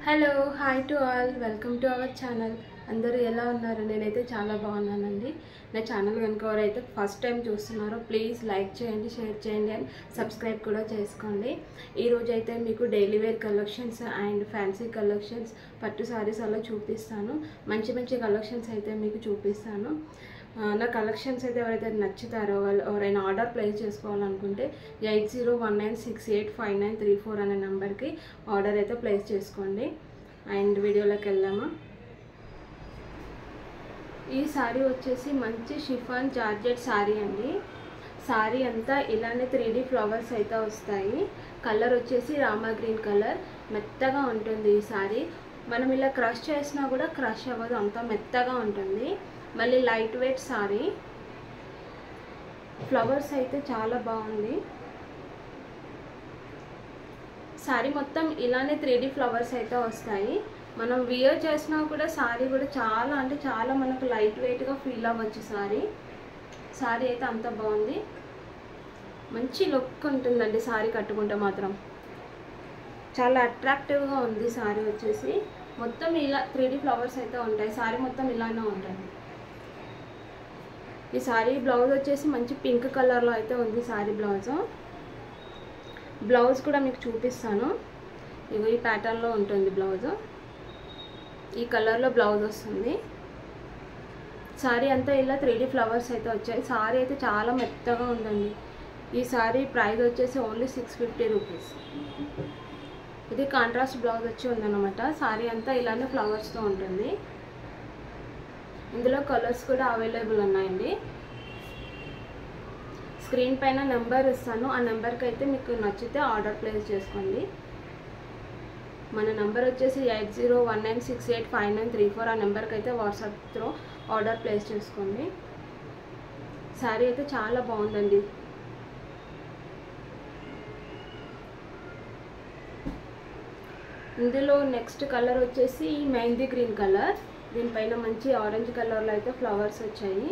Hello hi to all welcome to our channel. అందరూ ఎలా ఉన్నారు? నేనైతే చాలా బాగున్నానండి. నా ఛానల్ కనుక ఎవరైతే ఫస్ట్ టైం చూస్తున్నారో ప్లీజ్ లైక్ చేయండి, షేర్ చేయండి అండ్ సబ్స్క్రైబ్ కూడా చేసుకోండి. ఈరోజు అయితే మీకు daily wear collections and fancy collections, పట్టు సారీస్ అలా చూపిస్తాను. మంచి మంచి కలెక్షన్స్ అయితే మీకు చూపిస్తాను. నా కలెక్షన్స్ అయితే ఎవరైతే నచ్చుతారో వాళ్ళు ఎవరైనా ఆర్డర్ ప్లేస్ చేసుకోవాలనుకుంటే 8019685934 అనే నెంబర్కి ఆర్డర్ అయితే ప్లేస్ చేసుకోండి. అండ్ వీడియోలోకి వెళ్దామా. ఈ సారీ వచ్చేసి మంచి షిఫాన్ జార్జెట్ సారీ అండి. సారీ అంతా ఇలానే 3D ఫ్లవర్స్ అయితే వస్తాయి. కలర్ వచ్చేసి రామా గ్రీన్ కలర్, మెత్తగా ఉంటుంది ఈ సారీ. మనం ఇలా క్రష్ చేసినా కూడా క్రష్ అవ్వదు, అంత మెత్తగా ఉంటుంది. మళ్ళీ లైట్ వెయిట్ సారీ. ఫ్లవర్స్ అయితే చాలా బాగుంది. సారీ మొత్తం ఇలానే 3D ఫ్లవర్స్ అయితే వస్తాయి. మనం వియర్ చేసినా కూడా సారీ కూడా చాలా అంటే చాలా మనకు లైట్ వెయిట్గా ఫీల్ అవ్వచ్చు. సారీ అయితే అంత బాగుంది, మంచి లుక్ ఉంటుందండి. సారీ కట్టుకుంటే మాత్రం చాలా అట్రాక్టివ్గా ఉంది. సారీ వచ్చేసి మొత్తం ఇలా 3D ఫ్లవర్స్ అయితే ఉంటాయి. సారీ మొత్తం ఇలానే ఉంటుంది. ఈ సారీ బ్లౌజ్ వచ్చేసి మంచి పింక్ కలర్లో అయితే ఉంది. సారీ బ్లౌజ్ కూడా మీకు చూపిస్తాను. ఇవి ఈ ప్యాటర్న్లో ఉంటుంది బ్లౌజ్. ఈ కలర్లో బ్లౌజ్ వస్తుంది. సారీ అంతా ఇలా 3D ఫ్లవర్స్ అయితే వచ్చాయి. సారీ అయితే చాలా మెత్తగా ఉందండి. ఈ సారీ ప్రైస్ వచ్చేసి ఓన్లీ 650 రూపీస్. ఇది కాంట్రాస్ట్ బ్లౌజ్ వచ్చి ఉందన్నమాట. సారీ అంతా ఇలానే ఫ్లవర్స్తో ఉంటుంది. ఇందులో కలర్స్ కూడా అవైలబుల్ ఉన్నాయండి. స్క్రీన్ పైన నెంబర్ ఇస్తాను, ఆ నెంబర్కి అయితే మీకు నచ్చితే ఆర్డర్ ప్లేస్ చేసుకోండి. మన నెంబర్ వచ్చేసి 8019685934. ఆ నెంబర్కి అయితే వాట్సాప్ త్రూ ఆర్డర్ ప్లేస్ చేసుకోండి. శారీ అయితే చాలా బాగుందండి. ఇందులో నెక్స్ట్ కలర్ వచ్చేసి మెహందీ గ్రీన్ కలర్. దీనిపైన మంచి ఆరెంజ్ కలర్లో అయితే ఫ్లవర్స్ వచ్చాయి.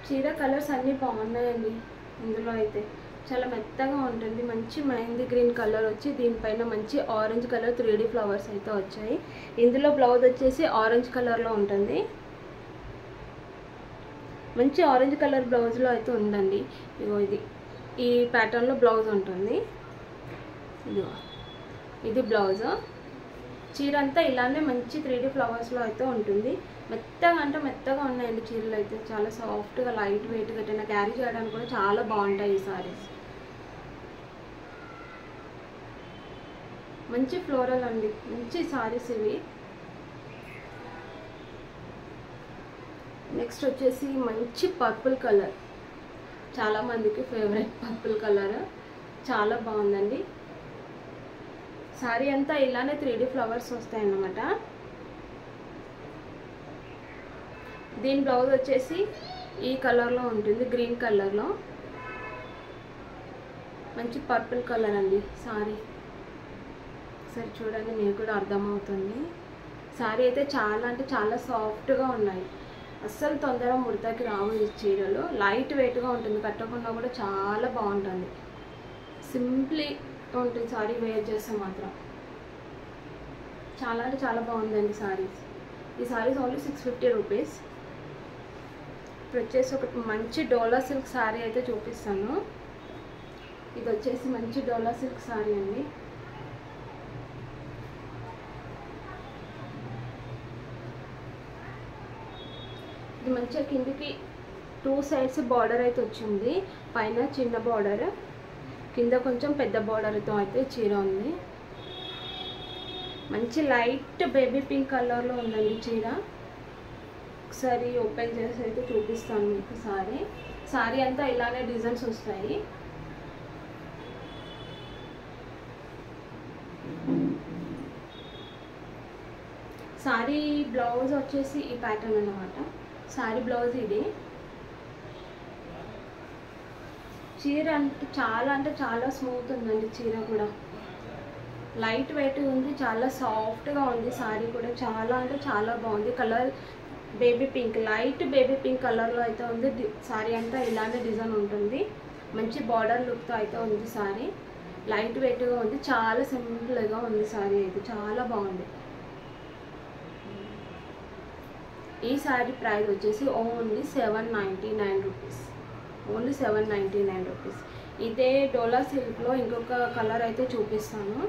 చీర కలర్స్ అన్నీ బాగున్నాయండి. ఇందులో అయితే చాలా మెత్తగా ఉంటుంది. మంచి మెహందీ గ్రీన్ కలర్ వచ్చి దీనిపైన మంచి ఆరెంజ్ కలర్ 3D ఫ్లవర్స్ అయితే వచ్చాయి. ఇందులో బ్లౌజ్ వచ్చేసి ఆరెంజ్ కలర్లో ఉంటుంది. మంచి ఆరెంజ్ కలర్ బ్లౌజ్లో అయితే ఉందండి. ఇగో ఈ ప్యాటర్న్లో బ్లౌజ్ ఉంటుంది. ఇది బ్లౌజ్. చీర అంతా ఇలానే మంచి 3D ఫ్లవర్స్లో అయితే ఉంటుంది. మెత్తగా అంటే మెత్తగా ఉన్నాయండి చీరలు అయితే. చాలా సాఫ్ట్గా లైట్ వెయిట్గా ఎటైనా క్యారీ చేయడానికి కూడా చాలా బాగుంటాయి ఈ సారీస్. మంచి ఫ్లోరల్ అండి, మంచి సారీస్ ఇవి. నెక్స్ట్ వచ్చేసి మంచి పర్పుల్ కలర్, చాలామందికి ఫేవరెట్ పర్పుల్ కలర్. చాలా బాగుందండి. సారీ అంతా ఇలానే 3D ఫ్లవర్స్ వస్తాయి అన్నమాట. దీని బ్లౌజ్ వచ్చేసి ఈ కలర్లో ఉంటుంది, గ్రీన్ కలర్లో. మంచి పర్పుల్ కలర్ అండి సారీ. సరే చూడండి, మీకు కూడా అర్థమవుతుంది. సారీ అయితే చాలా అంటే చాలా సాఫ్ట్గా ఉన్నాయి. అస్సలు తొందరగా ముడతకి రావు ఈ చీరలు. లైట్ వెయిట్గా ఉంటుంది, కట్టకుండా కూడా చాలా బాగుంటుంది. సింప్లీ ఉంటుంది సారీ వేర్ చేస్తే మాత్రం. చాలా అంటే చాలా బాగుందండి సారీస్. ఈ సారీస్ ఓన్లీ 650 రూపీస్. ఇప్పుడు వచ్చేసి ఒక మంచి డోలా సిల్క్ సారీ అయితే చూపిస్తాను. ఇది వచ్చేసి మంచి డోలా సిల్క్ సారీ అండి. ఇది మంచిగా కిందికి 2 సైడ్స్ బార్డర్ అయితే వచ్చింది. పైన చిన్న బార్డర్, కింద కొంచెం పెద్ద బార్డర్తో అయితే చీర ఉంది. మంచి లైట్ బేబీ పింక్ కలర్లో ఉందండి చీర. ఒకసారి ఓపెన్ చేసి అయితే చూపిస్తాను మీకు సారీ అంతా ఇలానే డిజైన్స్ వస్తాయి. సారీ బ్లౌజ్ వచ్చేసి ఈ ప్యాటర్న్ అన్నమాట. సారీ బ్లౌజ్ ఇది. చీర అంటే చాలా స్మూత్ ఉందండి. చీర కూడా లైట్ వెయిట్ ఉంది, చాలా సాఫ్ట్గా ఉంది. సారీ కూడా చాలా అంటే చాలా బాగుంది. Colour baby pink, light baby pink కలర్లో అయితే ఉంది. సారీ అంతా ఇలానే డిజైన్ ఉంటుంది. మంచి బార్డర్ లుక్తో అయితే ఉంది సారీ. లైట్ వెయిట్గా ఉంది, చాలా సింపుల్గా ఉంది సారీ అయితే, చాలా బాగుంది. ఈ సారీ ప్రైస్ వచ్చేసి ఓన్లీ 799 రూపీస్, ఓన్లీ 799 రూపీస్. ఇదే డోలా సిల్క్లో ఇంకొక కలర్ అయితే చూపిస్తాను.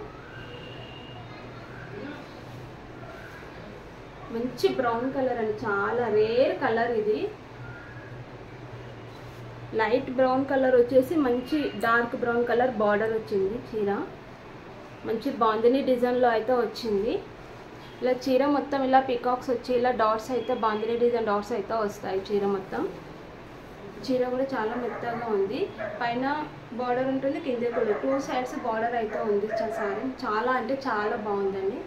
మంచి బ్రౌన్ కలర్ అండి, చాలా రేర్ కలర్ ఇది. లైట్ బ్రౌన్ కలర్ వచ్చేసి మంచి డార్క్ బ్రౌన్ కలర్ బార్డర్ వచ్చింది. చీర మంచి బాందిని డిజైన్లో అయితే వచ్చింది. ఇలా చీర మొత్తం ఇలా పికాక్స్ వచ్చి ఇలా డాట్స్ అయితే బాందిని డిజైన్ డాట్స్ అయితే వస్తాయి చీర మొత్తం. చీర కూడా చాలా మెత్తగా ఉంది, పైన బార్డర్ ఉంటుంది, కింద కూడా 2 సైడ్స్ బార్డర్ అయితే ఉంది సారీ. చాలా అంటే చాలా బాగుందండి.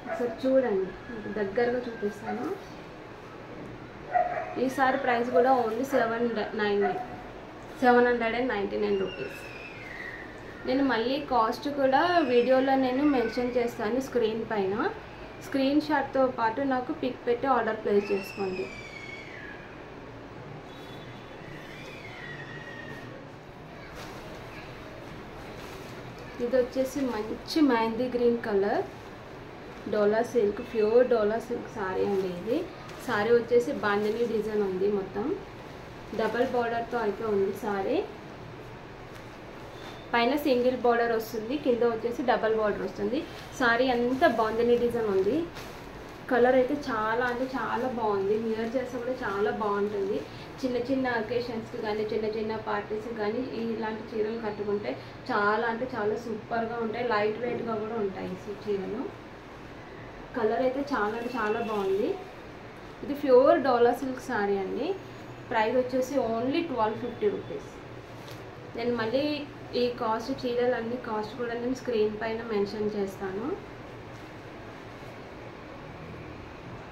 ఒకసారి చూడండి, దగ్గరగా చూపిస్తాను. ఈ సారీ ప్రైస్ కూడా ఓన్లీ 799 రూపీస్. నేను మళ్ళీ కాస్ట్ కూడా వీడియోలో నేను మెన్షన్ చేస్తాను స్క్రీన్ పైన. స్క్రీన్ షాట్తో పాటు నాకు పిక్ పెట్టి ఆర్డర్ ప్లేస్ చేసుకోండి. ఇది వచ్చేసి మంచి మెహందీ గ్రీన్ కలర్ డోలా సిల్క్, ప్యూర్ డోలా సిల్క్ సారీ అండి. ఇది సారీ వచ్చేసి బాందిని డిజైన్ ఉంది, మొత్తం డబల్ బార్డర్తో అయితే ఉంది సారీ. పైన సింగిల్ బార్డర్ వస్తుంది, కింద వచ్చేసి డబల్ బార్డర్ వస్తుంది. సారీ అంతా బాందిని డిజైన్ ఉంది. కలర్ అయితే చాలా అంటే చాలా బాగుంది, మిరర్ చేస్తే కూడా చాలా బాగుంటుంది. చిన్న చిన్న అకేషన్స్కి కానీ చిన్న చిన్న పార్టీస్కి కానీ ఇలాంటి చీరలు కట్టుకుంటే చాలా అంటే చాలా సూపర్గా ఉంటాయి, లైట్ వెయిట్గా కూడా ఉంటాయి ఈ చీరలు. కలర్ అయితే చాలా అంటే చాలా బాగుంది. ఇది ప్యూర్ డోలా సిల్క్ సారీ అండి. ప్రైస్ వచ్చేసి ఓన్లీ 1250 రూపీస్. నేను మళ్ళీ ఈ కాస్ట్ చీరలన్నీ కాస్ట్ కూడా నేను స్క్రీన్ పైన మెన్షన్ చేస్తాను.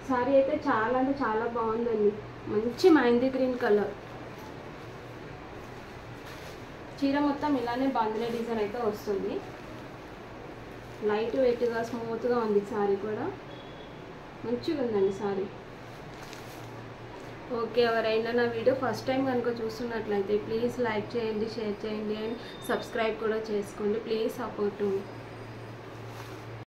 సారీ అయితే చాలా అంటే చాలా బాగుందండి, మంచి మెహందీ గ్రీన్ కలర్. చీర మొత్తం ఇలానే బాందిని డిజైన్ అయితే వస్తుంది. లైట్ వెయిట్గా స్మూత్గా ఉంది సారీ కూడా, మంచిగా ఉందండి సారీ. ఓకే, ఎవరైనా నా వీడియో ఫస్ట్ టైం కనుక చూస్తున్నట్లయితే ప్లీజ్ లైక్ చేయండి, షేర్ చేయండి అండ్ సబ్స్క్రైబ్ కూడా చేసుకోండి. Please support me.